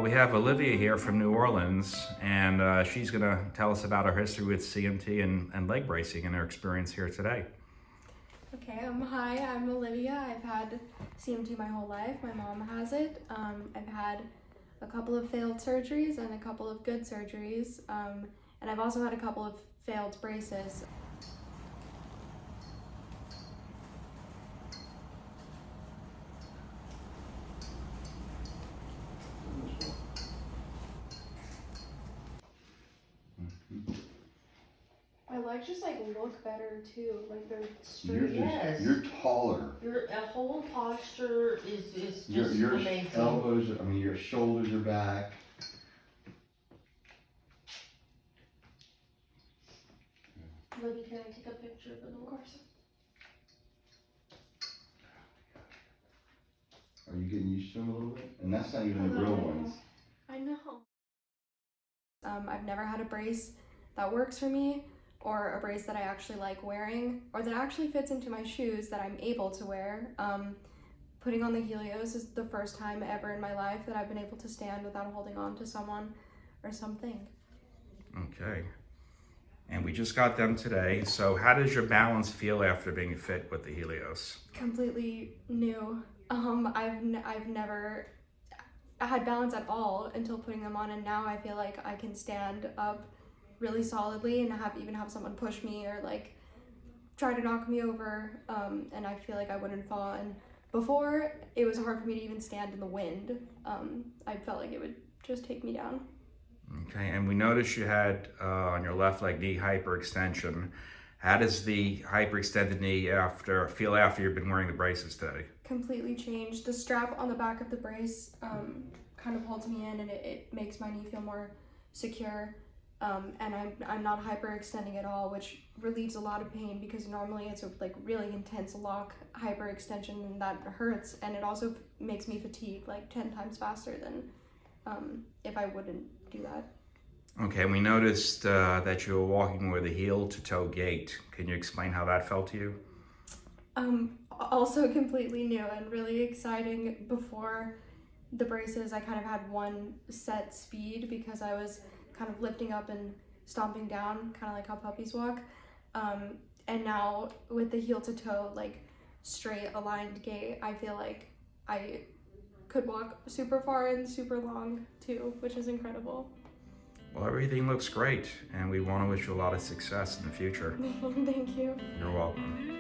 We have Olivia here from New Orleans, and she's going to tell us about her history with CMT and leg bracing and her experience here today. Okay, hi, I'm Olivia. I've had CMT my whole life. My mom has it. I've had a couple of failed surgeries and a couple of good surgeries, and I've also had a couple of failed braces. My legs just look better too, like they're straight. Yes. You're taller. Your whole posture is just your amazing. Elbows, your shoulders are back. Libby, can I take a picture of the course? Are you getting used to them a little bit? And that's not even the real ones. I know. I've never had a brace that works for me, or a brace that I actually like wearing, or that actually fits into my shoes that I'm able to wear. Putting on the Helios is the first time ever in my life that I've been able to stand without holding on to someone or something. Okay. And we just got them today. So how does your balance feel after being fit with the Helios? Completely new. I've never had balance at all until putting them on, and now I feel like I can stand up really solidly and even have someone push me or try to knock me over, and I feel like I wouldn't fall. And before, it was hard for me to even stand in the wind. I felt like it would just take me down. Okay, and we noticed you had on your left leg knee hyperextension. How does the hyperextended knee feel after you've been wearing the braces today? Completely changed. The strap on the back of the brace kind of holds me in, and it makes my knee feel more secure. And I'm not hyperextending at all, which relieves a lot of pain, because normally it's a really intense lock hyperextension, and that hurts, and it also makes me fatigue 10 times faster than if I wouldn't do that. Okay, and we noticed that you were walking with a heel-to-toe gait. Can you explain how that felt to you? Also completely new and really exciting. Before the braces, I kind of had one set speed because I was kind of lifting up and stomping down, kind of like how puppies walk. And now with the heel-to-toe, straight aligned gait, I feel like I could walk super far and super long too, which is incredible. Well, everything looks great, and we want to wish you a lot of success in the future. Thank you. You're welcome.